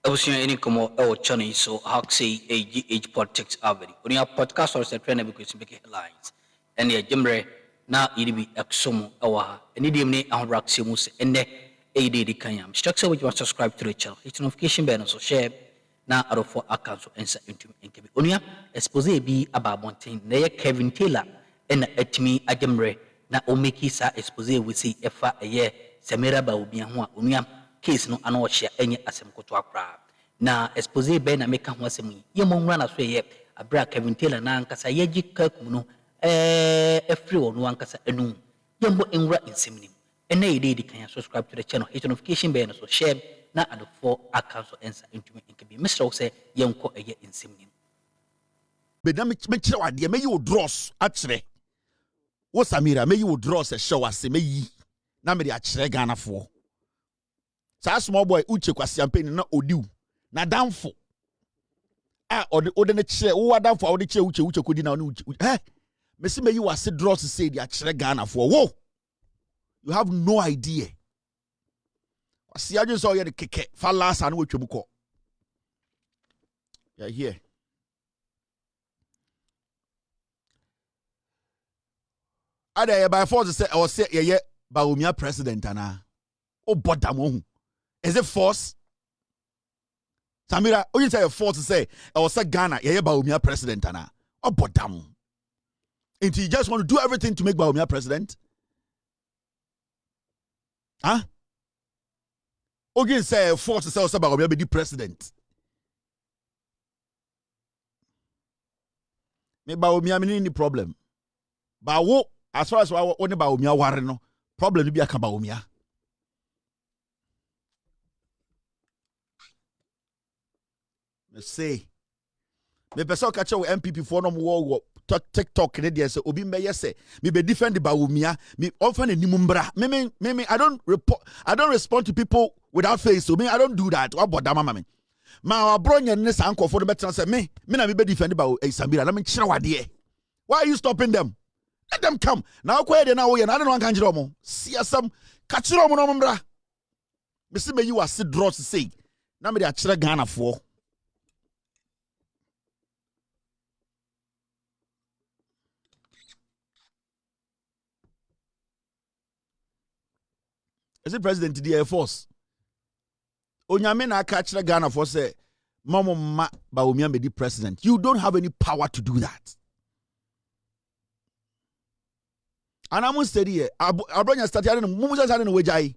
Ebusuya any como channel so Hoxie AGH Politics Avenue. On your podcast or set trend because make headlines. And the Jimre na iribi exomo awa any dimne and raximus and the AD Kanyam. Structure which you must subscribe to the channel. Hit notification bell so share na out of 4 accounts so answer into and keep onia expose be about mountain na Kevin Taylor and etimi ajemre na omeki sa expose we see efa eye Samira Bawumia ho onia case no ano ohia enye asem koto akra na expose be na meka ho asem ye monwura na so ye abra Kevin Taylor na ankasa ye gikakum no every one ankasa enu ye mbo enwura insemnim ena ye dey kan subscribe to the channel hit notification bell so share na at 4 accounts answer into me can be Mr. say yenko eye insemnim be na me kire wade me yi draws akire wo Samira me yi draws e show ase me yi na me de akire Ghana fo sa small boy uche kwasi campaign na odiu na damfo ode na kire wo adamfo ode kire uche kodi na uche me se me yi wase draws say de akire Ghana fo wo you have no idea wasi ajo so ye de keke fa last anu wetwem ko yeah here ada by force say or say ye Bawumia president ana o bodam ohun is it force Samira o you say force say or say Ghana ye Bawumia president ana o bodam and you just want to do everything to make Bawumia president huh Ogin say force say Bawumia be the president me Bawumia me ni problem bawo as far as only Bawumia ware no problem bi aka Bawumia me say me person catch we MPP for no wo TikTok ne dey say obi meye say me be defend the Bawumia me often animumbra me I don't respond to people without face so me I don't do that what boda mama me ma abronya ne sankofo no betra say me na me be defend Samira na me kire wade why are you stopping them? Let them come. Now kwa de na wo ye na no kan kire omo. Siasam ka kire omo no mbra. Me se me yi wase draw to say. Na me de akire Ghana fo. Is it president the Air Force? Onyame na aka kire Ghana fo say mama ma Bawumia be the president. You don't have any power to do that. And I'm steady here. Abronya started Mumuza started in Wejai.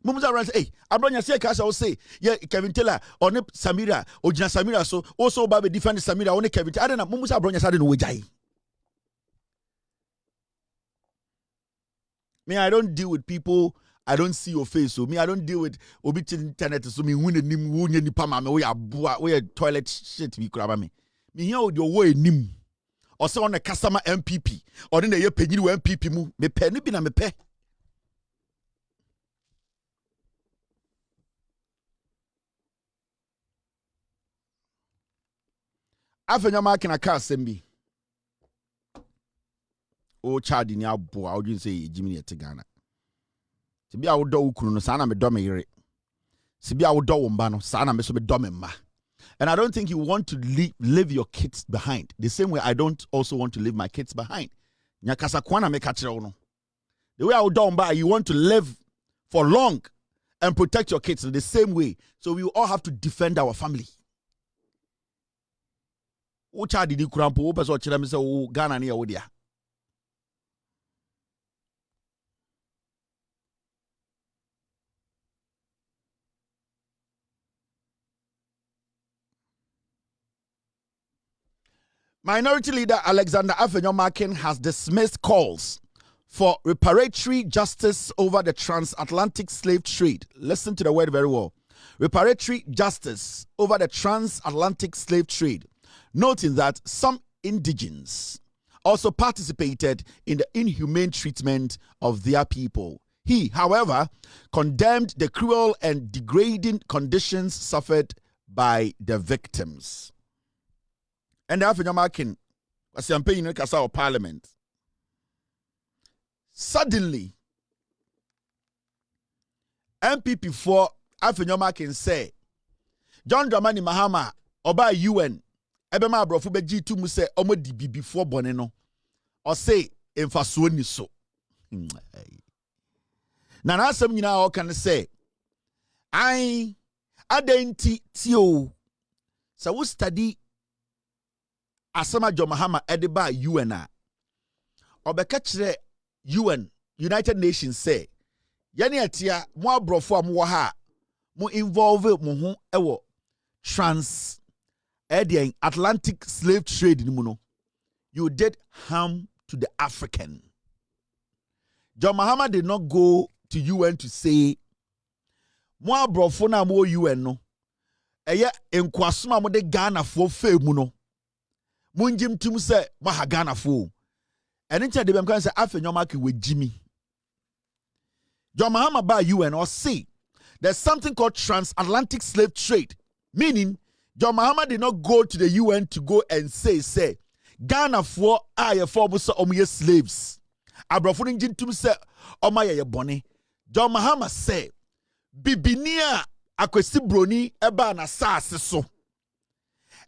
Mumuza runs, hey, Abronya say Casa will say, yeah, Kevin Taylor, or Samira, or Jina Samira, so also Baby defend Samira, only Kevin Taylor. I don't know, Mumuza Abronya started in Wejai. Me, I don't deal with people, I don't see your face, so me, I don't deal with Obitin internet, so me win a nim, win any pama, we are toilet shit, we grab me. Me here with your way nim. Or so on a customer MPP or in the year penny MPP mu me penny bi na me pe afenya ma kena ka sembi o chadi ni abo a odun say Jimmy et Ghana se bia wo do ukunu no sa na me do me yere se bia wo do wo mba no sa na me so me do me mba. And I don't think you want to leave your kids behind. The same way I don't also want to leave my kids behind. Nyakasa kwana me kachire no. The way I would down by you want to live for long and protect your kids in the same way. So we all have to defend our family. Ucha didi kurampo wo peso chira me say o Ghana na wo dia. Minority leader Alexander Afenyomakin has dismissed calls for reparatory justice over the transatlantic slave trade. Listen to the word very well. Reparatory justice over the transatlantic slave trade, noting that some indigents also participated in the inhumane treatment of their people. He, however, condemned the cruel and degrading conditions suffered by the victims. And the Afenyomakin was campaigning in the Parliament. Suddenly, MPP for Afenyomakin say John Dramani Mahama oba UN ebe ma abrofo beji tu mu se omo di bibifo bone no o say emfaso ni so na asem nyina o kan say ai adenti tio so we study asema John Mahama edeba UN a obeka kire UN United Nations say yene atia mo abrofo am wo ha mo involve mo ho ewo trans Atlantic slave trade ni mu no you did harm to the African. John Mahama did not go to UN to say mo abrofo na mo UN no eye enkwasoma mo de Ghana fo fe mu no munjim tum se mo ha Ghana fo ene ntia de bem kan se afenyoma ke wejimi. John Mahama ba UN or say there's something called transatlantic slave trade, meaning John Mahama did not go to the UN to go and say Ghana for aye for so omuye slaves abrofo njin tum se omaye ye bone. John Mahama say bibinia akwesi broni eba na saase so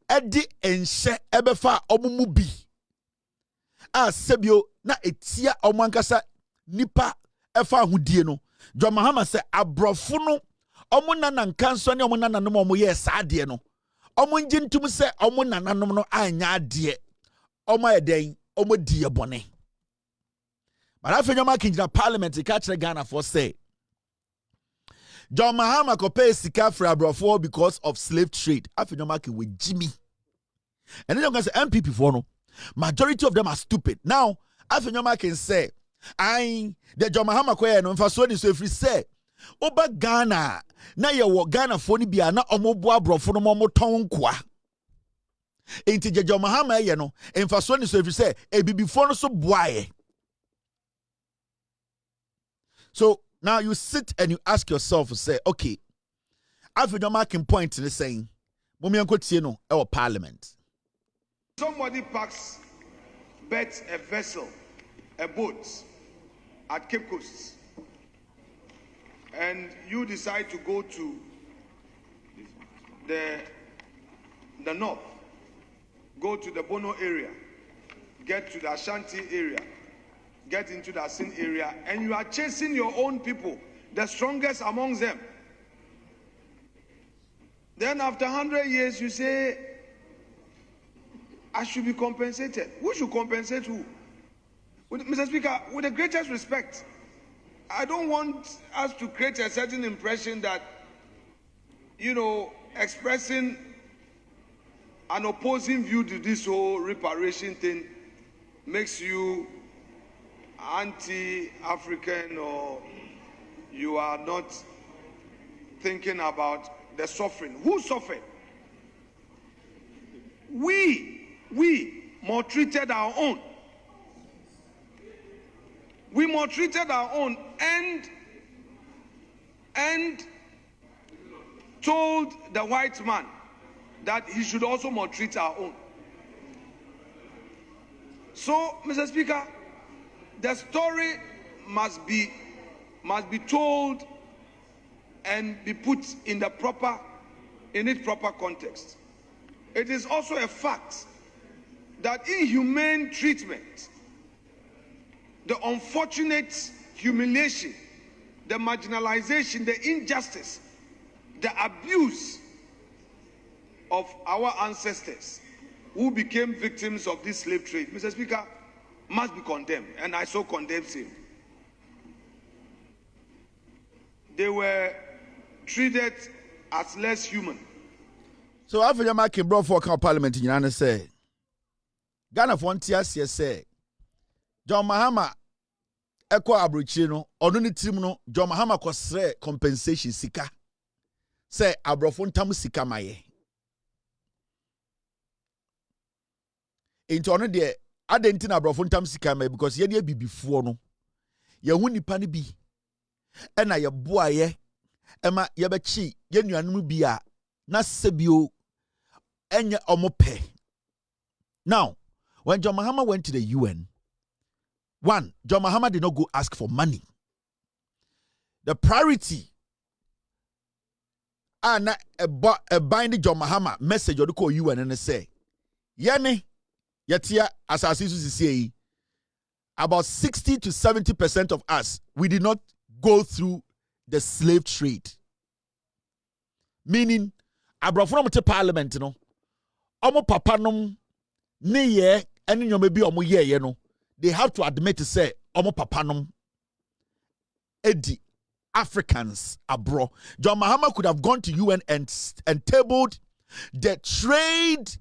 edi enhye ebefa omumu bi a sebio na etia omwankasa nipa efa ahudie no. John Mahama say abrofo no omo nana nkanso ne omo nana no omo ye saade no omo njintum se omo nana no anya ade omo eden omo die bone. But afenyoma kinjina parliament ka kire Ghana for say John Mahama ko pay sika for abrofo because of slave trade. Afenyoma ke we Jimmy. And then you can say MPP for no majority of them are stupid. Now afenyoma can say the John Mahama ko no mfa ni so free say oba Ghana na ye wo Ghana fo ni bia na omobo abrofo no mo ton kwa enti John Mahama ye no mfa ni so free say ebibifo no so boaye. So now you sit and you ask yourself and say, okay, after your marking point to the saying, our parliament. Somebody bets a vessel, a boat at Cape Coast, and you decide to go to the north, go to the Bono area, get to the Ashanti area, get into the Asin area, and you are chasing your own people, the strongest amongst them. Then after 100 years, you say, I should be compensated. Who should compensate who? Mr. Speaker, with the greatest respect, I don't want us to create a certain impression that, expressing an opposing view to this whole reparation thing makes you anti-African, or you are not thinking about the suffering. Who suffered? We maltreated our own. We maltreated our own and told the white man that he should also maltreat our own. So, Mr. Speaker, the story must be told and be put in its proper context. It is also a fact that inhumane treatment, the unfortunate humiliation, the marginalization, the injustice, the abuse of our ancestors who became victims of this slave trade, Mr. Speaker, must be condemned, and I so condemn him. They were treated as less human. So after your marking brought for parliament in Ghana say Ghana frontiers say John Mahama Eko Abruchino or no team no John Mahama kosre compensation sika say abrofon tam sika maye into ono de adenti na abrofon tam sika maye because ye de bibifuo no ye hu nipa ne bi e na ye boaye ema ye bechi ye nuanum bi a na sebio enye omope. Now when John Mahama went to the UN, one, John Mahama did not go ask for money. The priority na a binding John Mahama message or call UN and say, Yane, Yatia, as I say, about 60 to 70% of us, we did not go through the slave trade. Meaning, abrafo to parliament, you know, omo papa nom ne ye ene nyom bi omo ye no, they have to admit to say omo papa nom edi Africans abroad. John Mahama could have gone to UN and tabled the trade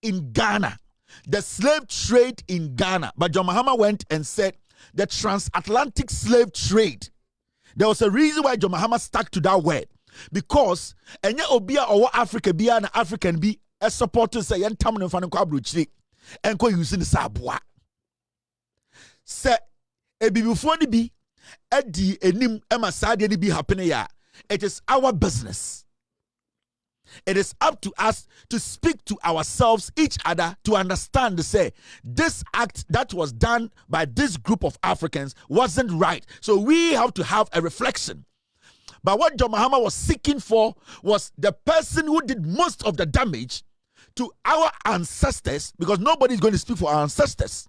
in Ghana, the slave trade in Ghana. But John Mahama went and said the transatlantic slave trade. There was a reason why John Mahama stuck to that word. Because enye obia or Africa be an African be a supporter say yan tam no fan ko abrochire enko using the sabua. Se ebibufo ni bi edi enim ema sade ni bi happen ya. It is our business. It is up to us to speak to ourselves, each other, to understand, say, this act that was done by this group of Africans wasn't right. So we have to have a reflection. But what John Mahama was seeking for was the person who did most of the damage to our ancestors, because nobody is going to speak for our ancestors.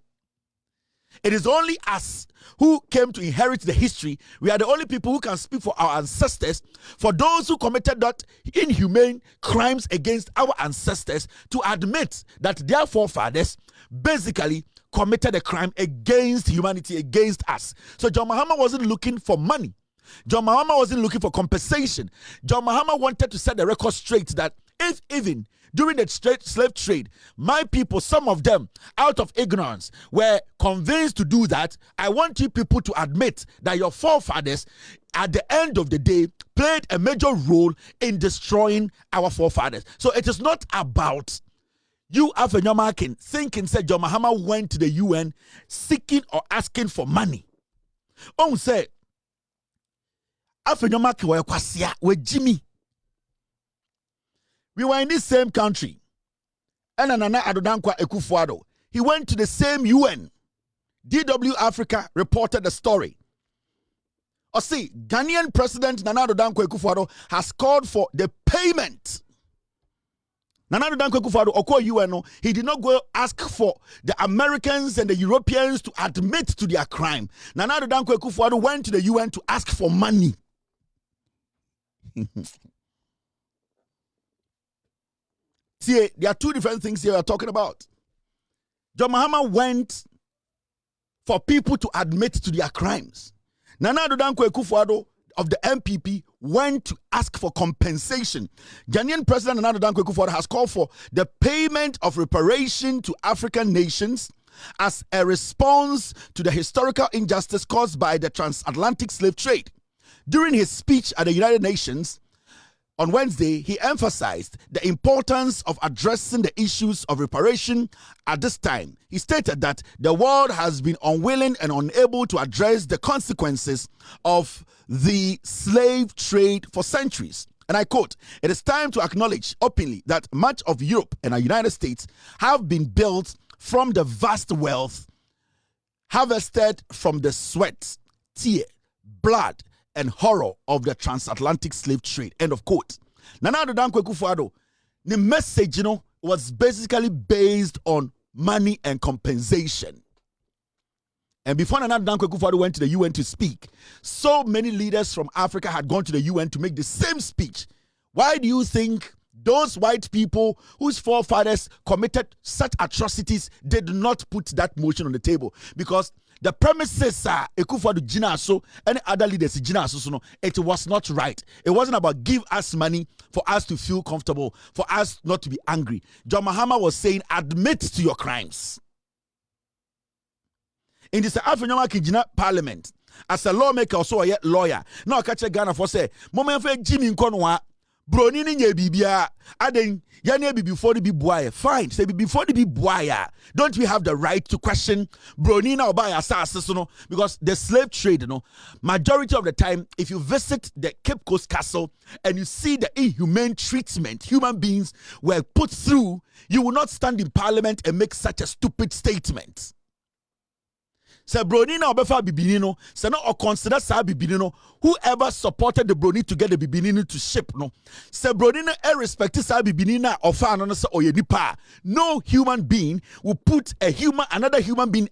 It is only us who came to inherit the history. We are the only people who can speak for our ancestors, for those who committed that inhumane crimes against our ancestors, to admit that their forefathers basically committed a crime against humanity, against us. So John Mahama wasn't looking for money. John Mahama wasn't looking for compensation. John Mahama wanted to set the record straight that if even during the slave trade, my people, some of them, out of ignorance, were convinced to do that, I want you people to admit that your forefathers, at the end of the day, played a major role in destroying our forefathers. So it is not about you, Afenyomakin, thinking, said John Mahama went to the UN seeking or asking for money. On say, Afenyomakin were kwasia with Jimmy. We were in this same country. And Nana Adodankwa Ekufuado, he went to the same UN. DW Africa reported the story. Or see, Ghanian President Nana Adodankwa Ekufuado has called for the payment. Nana Adodankwa Ekufuado, Oko UN, he did not go ask for the Americans and the Europeans to admit to their crime. Nana Adodankwa Ekufuado went to the UN to ask for money. See, there are two different things here we are talking about. John Mahama went for people to admit to their crimes. Nana Adodankwa Ekufuado of the MPP went to ask for compensation. Ghanaian President Nana Adodankwa Ekufuado has called for the payment of reparation to African nations as a response to the historical injustice caused by the transatlantic slave trade. During his speech at the United Nations, on Wednesday, he emphasized the importance of addressing the issues of reparation at this time. He stated that the world has been unwilling and unable to address the consequences of the slave trade for centuries. And I quote, "It is time to acknowledge openly that much of Europe and the United States have been built from the vast wealth harvested from the sweat, tear, blood, and horror of the transatlantic slave trade." End of quote. Nana Adodankwa Ekufuado, the message, was basically based on money and compensation. And before Nana Adodankwa Ekufuado went to the UN to speak, so many leaders from Africa had gone to the UN to make the same speech. Why do you think those white people whose forefathers committed such atrocities did not put that motion on the table? Because the premises are Ekufuado Jinaso and other leaders Jinaso, it was not right. It wasn't about give us money for us to feel comfortable, for us not to be angry. John Mahama was saying, admit to your crimes. In this African Parliament, as a lawmaker, also a lawyer, now catch a Ghana for say, Moment for Jimmy Nkonwa, Broni ni bibia, aden yane be before the be boy. Fine, say before the be boy. Don't we have the right to question Broni now by assassins? Because the slave trade, majority of the time, if you visit the Cape Coast Castle and you see the inhumane treatment human beings were put through, you will not stand in Parliament and make such a stupid statement. Se broni na obefa bibini no, se no or consider sa bibini no, whoever supported the broni to get the bibini to ship no. Se broni na irrespective sa bibini na ofa no se oye nipa. No human being will put another human being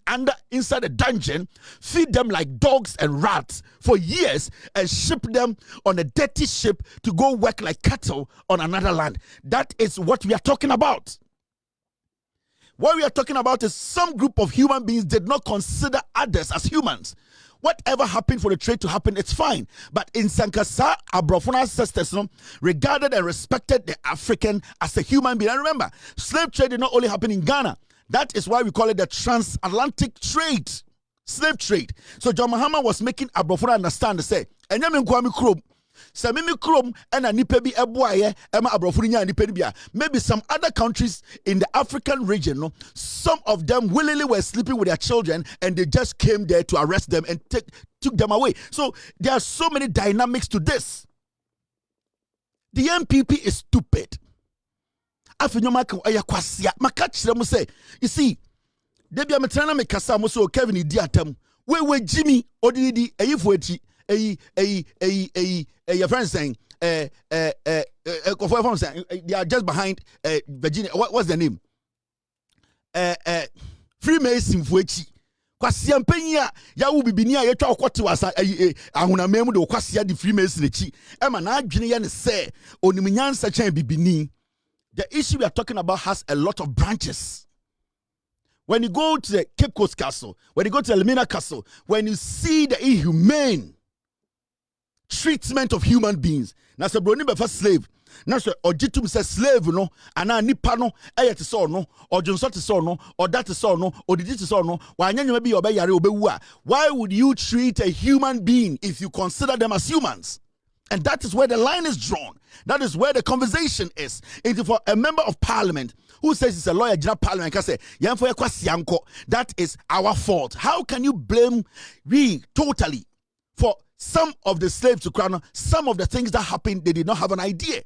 inside a dungeon, feed them like dogs and rats for years, and ship them on a dirty ship to go work like cattle on another land. That is what we are talking about. What we are talking about is some group of human beings did not consider others as humans. Whatever happened for the trade to happen, it's fine. But in Sankasa, Abrofona ancestors regarded and respected the African as a human being. And remember, slave trade did not only happen in Ghana. That is why we call it the transatlantic trade. Slave trade. So John Mahama was making Abrofona understand to say, maybe some other countries in the African region, no, some of them willingly were sleeping with their children and they just came there to arrest them and took them away. So there are so many dynamics to this. The MPP is stupid. You see, Debbie Amatrana make Kasamo so Kevin Idiatam. We Jimmy Odidi your friend saying they are just behind Virginia. What's the name? Freemason Fuechi. Kwasiampenya ya ubibinia yetwa okwoti wasa ahunamemu de okwasia di Freemason echi. Ema na adwene ye ne se onimnyansa chan bibini. The issue we are talking about has a lot of branches. When you go to the Cape Coast Castle, when you go to the Elmina Castle, when you see the inhumane treatment of human beings. Now, se broni be first slave. Now, se ojitum se slave no, ana nipa no, te so no, or jonso te so no, or that te so no, or didi te so no. Why would you treat a human being if you consider them as humans? And that is where the line is drawn. That is where the conversation is. It's for a member of parliament who says he's a lawyer, general parliament, can say, that is our fault. How can you blame me totally for some of the slaves to crown? Some of the things that happened, they did not have an idea.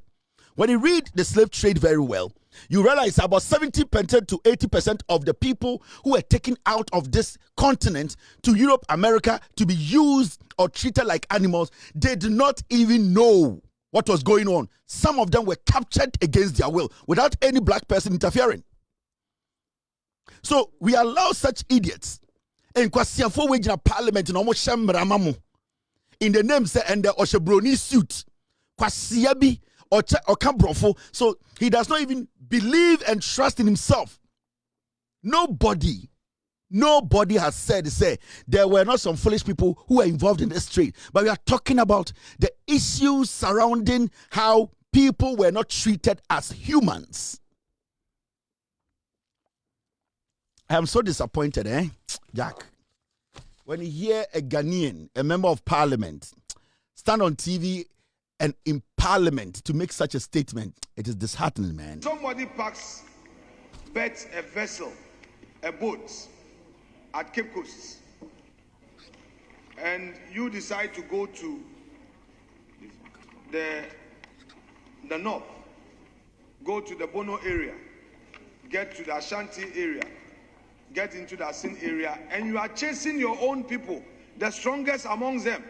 When you read the slave trade very well, you realize about 70% to 80% of the people who were taken out of this continent to Europe, America, to be used or treated like animals, they did not even know what was going on. Some of them were captured against their will without any black person interfering. So we allow such idiots in parliament in almost in the name say and the Oshebroni suit kwasiabi or kambrofo, so he does not even believe and trust in himself. Nobody has said there were not some foolish people who were involved in this trade, but we are talking about the issues surrounding how people were not treated as humans. I am so disappointed, Jack, when you hear a Ghanian, a member of parliament, stand on TV and in parliament to make such a statement. It is disheartening, man. Somebody bets a vessel, a boat at Cape Coast, and you decide to go to the north, go to the Bono area, get to the Ashanti area, get into the Asin area, and you are chasing your own people, the strongest among them.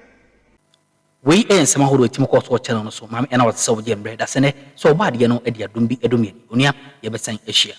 We ain't some who team course or channel so mammy and our so jembre that's so bad you know edia dumbi edumi unia ye be saying Asia.